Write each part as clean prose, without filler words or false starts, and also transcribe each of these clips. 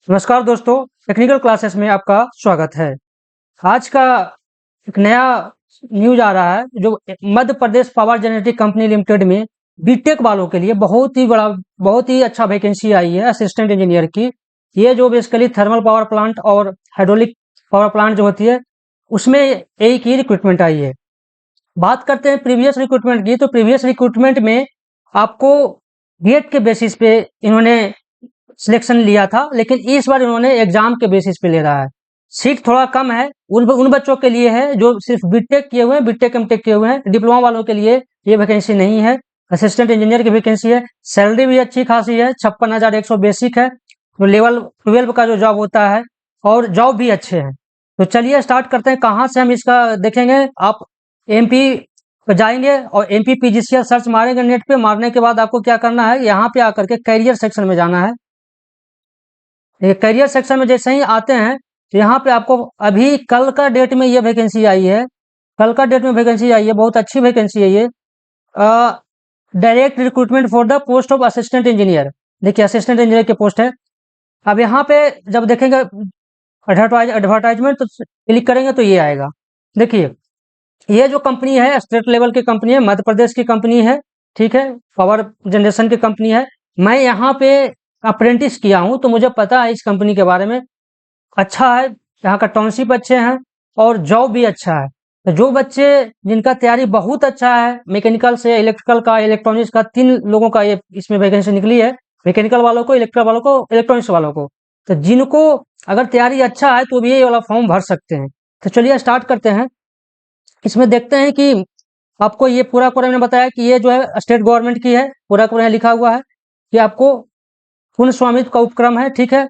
नमस्कार दोस्तों, technical classes में आपका स्वागत है। आज का एक नया न्यूज आ रहा है जो Madhya Pradesh power जेनेरेटिक company limited में बीटेक वालों के लिए बहुत ही अच्छा वैकेंसी आई है असिस्टेंट इंजीनियर की। ये जो बेसिकली थर्मल पावर प्लांट और हाइड्रोलिक पावर प्लांट जो होती है उसमें एक ही रिक्रूटमेंट आई है। बात करते हैं प्रीवियस रिक्रूटमेंट की, तो प्रीवियस रिक्रूटमेंट में आपको गेट के बेसिस पे इन्होंने सिलेक्शन लिया था, लेकिन इस बार इन्होंने एग्जाम के बेसिस पे ले रहा है। सीट थोड़ा कम है, उन बच्चों के लिए है जो सिर्फ बीटेक किए हुए हैं, बीटेक एमटेक किए हुए हैं। डिप्लोमा वालों के लिए ये वैकेंसी नहीं है। असिस्टेंट इंजीनियर की वैकेंसी है। सैलरी भी अच्छी खासी है, 56,100 बेसिक है। तो लेवल 12 का जो जॉब होता है और जॉब भी अच्छे हैं। तो चलिए स्टार्ट करते हैं। कहाँ से हम इसका देखेंगे, आप एमपी पे जाएंगे और एमपी पीजीसीएल सर्च मारेंगे नेट पे। मारने के बाद आपको क्या करना है, यहाँ पे आकर के करियर सेक्शन में जाना है। ये करियर सेक्शन में जैसे ही आते हैं तो यहाँ पे आपको अभी कल का डेट में ये वैकेंसी आई है। कल का डेट में वैकेंसी आई है, बहुत अच्छी वैकेंसी है ये। Direct recruitment for the post of assistant engineer. देखिए असिस्टेंट इंजीनियर की पोस्ट है। अब यहाँ पे जब देखेंगे एडवर्टाइजमेंट तो क्लिक करेंगे तो ये आएगा। देखिए ये जो कंपनी है स्टेट लेवल की कंपनी है, मध्य प्रदेश की कंपनी है, ठीक है, पावर जनरेशन की कंपनी है। मैं यहाँ पे अप्रेंटिस किया हूँ तो मुझे पता है इस कंपनी के बारे में। अच्छा है, यहाँ का टाउनशिप अच्छे हैं और जॉब भी अच्छा है। तो जो बच्चे जिनका तैयारी बहुत अच्छा है, मैकेनिकल से इलेक्ट्रिकल का, इलेक्ट्रॉनिक्स का, 3 लोगों का ये इसमें वैकेंसी निकली है। मैकेनिकल वालों को, इलेक्ट्रिकल वालों को, इलेक्ट्रॉनिक्स वालों को। तो जिनको अगर तैयारी अच्छा है तो भी ये वाला फॉर्म भर सकते हैं। तो चलिए स्टार्ट करते हैं। इसमें देखते हैं कि आपको ये पूरा पूरा मैंने बताया कि ये जो है स्टेट गवर्नमेंट की है। पूरा पूरा लिखा हुआ है कि आपको पूर्ण स्वामित्व का उपक्रम है, ठीक है।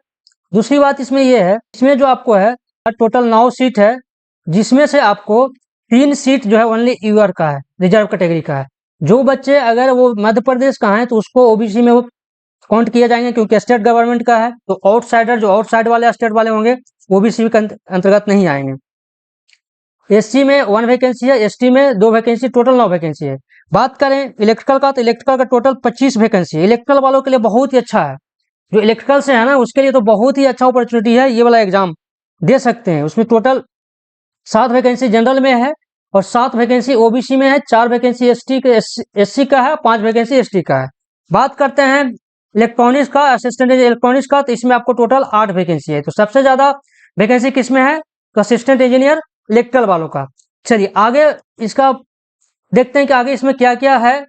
दूसरी बात इसमें यह है, इसमें जो आपको है टोटल 9 सीट है, जिसमें से आपको 3 सीट जो है ओनली यूआर का है, रिजर्व कैटेगरी का है। जो बच्चे अगर वो मध्य प्रदेश का है तो उसको ओबीसी में वो काउंट किए जाएंगे, क्योंकि स्टेट गवर्नमेंट का है। तो आउटसाइडर जो आउटसाइड वाले स्टेट वाले होंगे ओबीसी के अंतर्गत नहीं आएंगे। एससी में 1 वैकेंसी है, एसटी में 2 वैकेंसी, टोटल 9 वैकेंसी है। बात करें इलेक्ट्रिकल का, तो इलेक्ट्रिकल का टोटल 25 वैकेंसी है। इलेक्ट्रिकल वालों के लिए बहुत ही अच्छा है, जो इलेक्ट्रिकल से है ना उसके लिए तो बहुत ही अच्छा अपॉर्चुनिटी है। ये वाला एग्जाम दे सकते हैं। उसमें टोटल 7 वैकेंसी जनरल में है और 7 वैकेंसी ओबीसी में है, 4 वैकेंसी एससी का है, 5 वैकेंसी एसटी का है। बात करते हैं इलेक्ट्रॉनिक्स का, असिस्टेंट इलेक्ट्रॉनिक्स का, तो इसमें आपको टोटल 8 वैकेंसी है। तो सबसे ज्यादा वैकेंसी किसमें है, असिस्टेंट इंजीनियर इलेक्ट्रिकल वालों का। चलिए आगे इसका देखते हैं कि आगे इसमें क्या क्या है,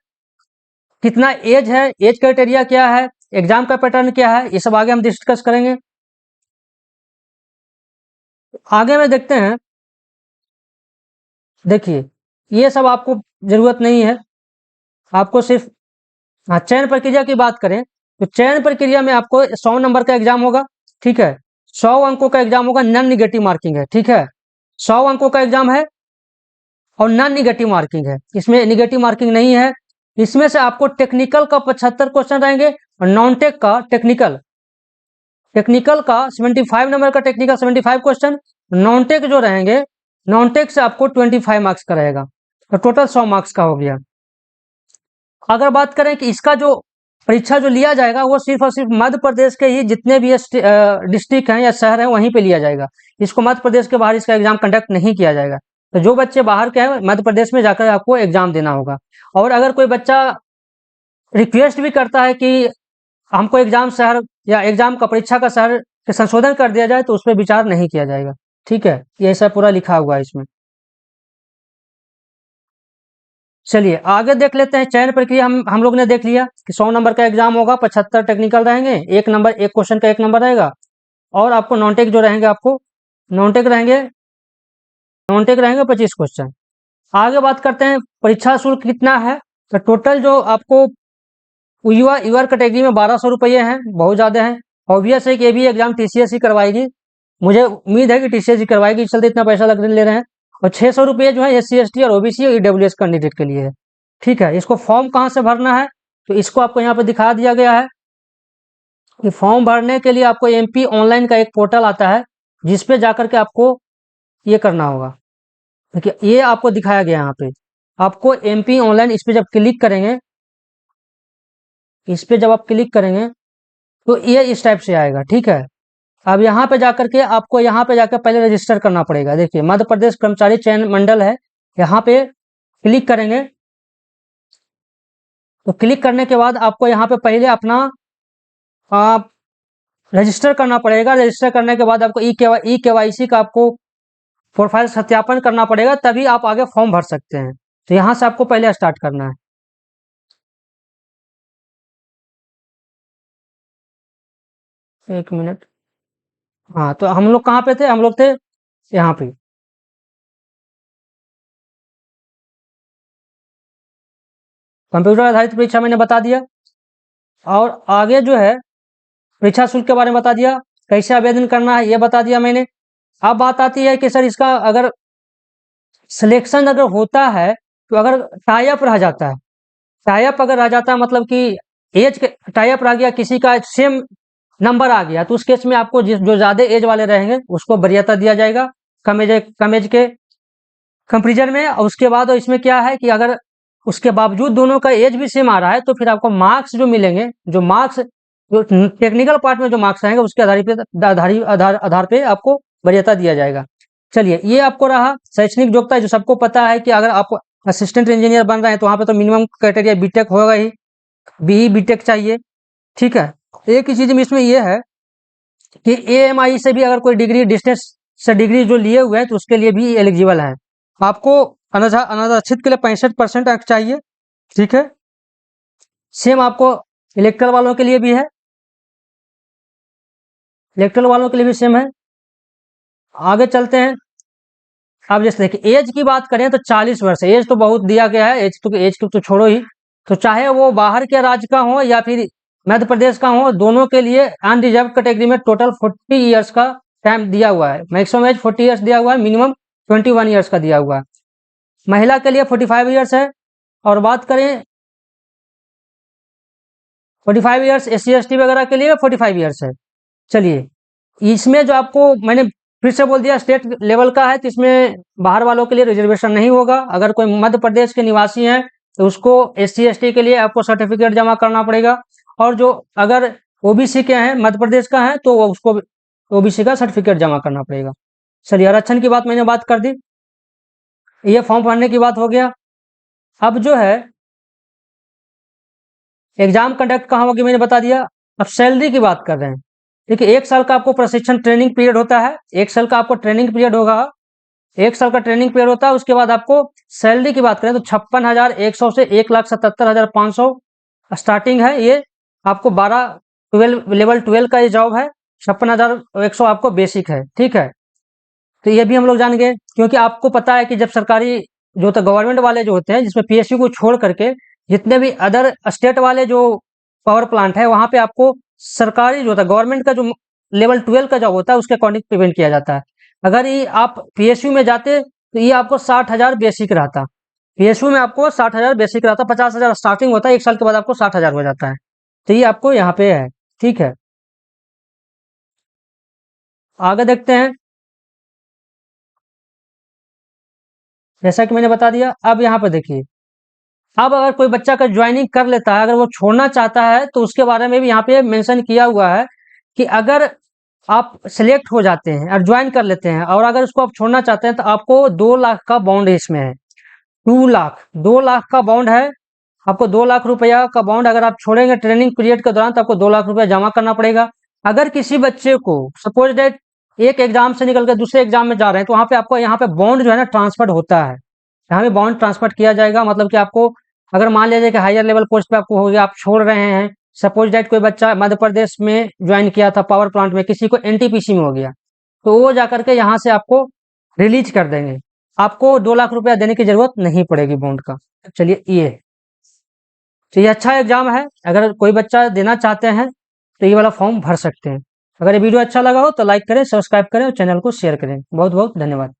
कितना एज है, एज क्राइटेरिया क्या है, एग्जाम का पैटर्न क्या है, ये सब आगे हम डिस्कस करेंगे। आगे में देखते हैं। देखिए ये सब आपको जरूरत नहीं है, आपको सिर्फ चयन प्रक्रिया की बात करें तो चयन प्रक्रिया में आपको 100 नंबर का एग्जाम होगा, ठीक है। 100 अंकों का एग्जाम होगा, नॉन निगेटिव मार्किंग है, ठीक है। 100 अंकों का एग्जाम है और नॉन निगेटिव मार्किंग है, इसमें निगेटिव मार्किंग नहीं है। इसमें से आपको टेक्निकल का 75 क्वेश्चन रहेंगे और नॉन टेक का टेक्निकल का 75 नंबर का टेक्निकल 75 क्वेश्चन। नॉन टेक जो रहेंगे, नॉन टेक से आपको 25 मार्क्स का रहेगा, तो टोटल 100 मार्क्स का हो गया। अगर बात करें कि इसका जो परीक्षा जो लिया जाएगा वो सिर्फ और सिर्फ मध्य प्रदेश के ही जितने भी डिस्ट्रिक्ट हैं या शहर हैं वहीं पे लिया जाएगा। इसको मध्य प्रदेश के बाहर इसका एग्जाम कंडक्ट नहीं किया जाएगा। तो जो बच्चे बाहर के हैं मध्य प्रदेश में जाकर आपको एग्जाम देना होगा। और अगर कोई बच्चा रिक्वेस्ट भी करता है कि हमको एग्जाम शहर या एग्जाम का परीक्षा का शहर के संशोधन कर दिया जाए, तो उस पर विचार नहीं किया जाएगा, ठीक है। ये सब पूरा लिखा हुआ है इसमें। चलिए आगे देख लेते हैं। चयन प्रक्रिया हम लोग ने देख लिया कि 100 नंबर का एग्जाम होगा, 75 टेक्निकल रहेंगे, एक क्वेश्चन का 1 नंबर रहेगा। और आपको नॉन टेक जो रहेंगे, आपको नॉन टेक रहेंगे 25 क्वेश्चन। आगे बात करते हैं परीक्षा शुल्क कितना है। तो टोटल जो आपको यूआर कैटेगरी में 1200 रुपये हैं, बहुत ज़्यादा है। ऑब्वियस है कि ये भी एग्जाम टीसीएस ही करवाएगी, मुझे उम्मीद है कि टीसीएस ही करवाएगी, इस चलते इतना पैसा ले रहे हैं। और 600 रुपये जो है एससी एसटी और ओबीसी और ईडब्ल्यूएस कैंडिडेट के लिए है, ठीक है। इसको फॉर्म कहाँ से भरना है, तो इसको आपको यहाँ पे दिखा दिया गया है कि फॉर्म भरने के लिए आपको एमपी ऑनलाइन का एक पोर्टल आता है, जिसपे जाकर के आपको ये करना होगा। देखिए ये आपको दिखाया गया यहाँ पे, आपको एमपी ऑनलाइन, इस पे जब क्लिक करेंगे, इस पे जब आप क्लिक करेंगे तो ये इस टाइप से आएगा, ठीक है। अब यहाँ पे जाकर के आपको यहाँ पे जाकर पहले रजिस्टर करना पड़ेगा। देखिए मध्य प्रदेश कर्मचारी चयन मंडल है, यहाँ पे क्लिक करेंगे तो क्लिक करने के बाद आपको यहाँ पे पहले अपना रजिस्टर करना पड़ेगा। रजिस्टर करने के बाद आपको ई केवाईसी का आपको प्रोफाइल सत्यापन करना पड़ेगा, तभी आप आगे फॉर्म भर सकते हैं। तो यहाँ से आपको पहले स्टार्ट करना है। एक मिनट, हाँ तो हम लोग कहाँ पे थे, हम लोग थे यहाँ पे। कंप्यूटर आधारित परीक्षा मैंने बता दिया, और आगे जो है परीक्षा शुल्क के बारे में बता दिया, कैसे आवेदन करना है ये बता दिया मैंने। अब बात आती है कि सर इसका अगर सिलेक्शन अगर होता है तो अगर टाई अप रह जाता है, टाई अप अगर रह जाता है मतलब कि एज के टाई अप रह गया, किसी का सेम नंबर आ गया, तो उस केस में आपको जो ज्यादा एज वाले रहेंगे उसको वरीयता दिया जाएगा कम एज के कंपेरिजन में। और उसके बाद इसमें क्या है कि अगर उसके बावजूद दोनों का एज भी सेम आ रहा है तो फिर आपको मार्क्स जो मिलेंगे, जो मार्क्स जो टेक्निकल पार्ट में जो मार्क्स आएंगे उसके आधार पे आपको वरीयता दिया जाएगा। चलिए ये आपको रहा शैक्षणिक योग्यता, जो सबको पता है कि अगर आप असिस्टेंट इंजीनियर बन रहे हैं तो वहां पे तो मिनिमम क्राइटेरिया बीटेक होगा ही, बीई बीटेक चाहिए। ठीक है, एक ही चीज में इसमें यह है कि एएमआई से भी अगर कोई डिग्री डिस्टेंस से डिग्री जो लिए हुए हैं तो उसके लिए भी एलिजिबल है। आपको अनारक्षित के लिए 65% अंक चाहिए। ठीक है, सेम आपको इलेक्ट्रल वालों के लिए भी है, इलेक्ट्रल वालों के लिए भी सेम है। आगे चलते हैं। अब जैसे देखिए एज की बात करें तो 40 वर्ष, एज तो बहुत दिया गया है, एज तो छोड़ो ही। तो चाहे वो बाहर के राज्य का हो या फिर मध्य प्रदेश का हो, दोनों के लिए अनरिजर्व कैटेगरी में टोटल 40 ईयर्स का टाइम दिया हुआ है। मैक्सिमम एज 40 ईयर्स दिया हुआ है, मिनिमम 21 ईयर्स का दिया हुआ है। महिला के लिए 45 ईयर्स है। और बात करें 45 ईयर्स एस सी वगैरह के लिए 45 ईयर्स है। चलिए इसमें जो आपको मैंने फिर से बोल दिया स्टेट लेवल का है, तो इसमें बाहर वालों के लिए रिजर्वेशन नहीं होगा। अगर कोई मध्य प्रदेश के निवासी हैं तो उसको SC ST के लिए आपको सर्टिफिकेट जमा करना पड़ेगा, और जो अगर ओबीसी के हैं मध्य प्रदेश का है तो उसको ओबीसी का सर्टिफिकेट जमा करना पड़ेगा। चलिए आरक्षण की बात मैंने बात कर दी, ये फॉर्म भरने की बात हो गया। अब जो है एग्जाम कंडक्ट कहाँ होगी मैंने बता दिया। अब सैलरी की बात कर रहे हैं। देखिए 1 साल का आपको प्रशिक्षण ट्रेनिंग पीरियड होता है, 1 साल का आपको ट्रेनिंग पीरियड होगा, 1 साल का ट्रेनिंग पीरियड होता है। उसके बाद आपको सैलरी की बात करें तो 56,100 से 1,77,500 स्टार्टिंग है। ये आपको 12 लेवल 12 का ये जॉब है। 56,100 आपको बेसिक है। ठीक है, तो ये भी हम लोग जान गए, क्योंकि आपको पता है कि जब सरकारी जो तो गवर्नमेंट वाले जो होते हैं, जिसमें PSU को छोड़ करके जितने भी अदर स्टेट वाले जो पावर प्लांट है वहां पे आपको सरकारी जो होता है गवर्नमेंट का जो लेवल 12 का जॉब होता है उसके अकॉर्डिंग पेमेंट किया जाता है। अगर ये आप PSU में जाते तो ये आपको 60,000 बेसिक रहता। PSU में आपको 60,000 बेसिक रहता, 50,000 स्टार्टिंग होता है, 1 साल के बाद आपको 60,000 हो जाता है। तो ये आपको यहाँ पे है। ठीक है, आगे देखते हैं। जैसा कि मैंने बता दिया, अब यहाँ पे देखिए, अब अगर कोई बच्चा का ज्वाइनिंग कर लेता है, अगर वो छोड़ना चाहता है तो उसके बारे में भी यहाँ पे मेंशन किया हुआ है कि अगर आप सिलेक्ट हो जाते हैं और ज्वाइन कर लेते हैं और अगर उसको आप छोड़ना चाहते हैं तो आपको 2 लाख का बॉन्ड इसमें है। 2 लाख का बॉन्ड है। आपको 2 लाख रुपया का बॉन्ड अगर आप छोड़ेंगे ट्रेनिंग पीरियड के दौरान तो आपको 2 लाख रुपया जमा करना पड़ेगा। अगर किसी बच्चे को सपोज डेट एक एग्जाम से निकल कर दूसरे एग्जाम में जा रहे हैं तो वहां पे आपको यहाँ पे बॉन्ड जो है ना ट्रांसफर होता है, यहाँ पे बॉन्ड ट्रांसफर किया जाएगा। मतलब कि आपको अगर मान लीजिए कि हायर लेवल पोस्ट पे आपको हो गया, आप छोड़ रहे हैं, सपोज डेट कोई बच्चा मध्य प्रदेश में ज्वाइन किया था पावर प्लांट में, किसी को NTPC में हो गया तो वो जाकर के यहाँ से आपको रिलीज कर देंगे, आपको 2 लाख रुपया देने की जरूरत नहीं पड़ेगी बॉन्ड का। चलिए ये तो ये अच्छा एग्जाम है, अगर कोई बच्चा देना चाहते हैं तो ये वाला फॉर्म भर सकते हैं। अगर ये वीडियो अच्छा लगा हो तो लाइक करें, सब्सक्राइब करें और चैनल को शेयर करें। बहुत बहुत धन्यवाद।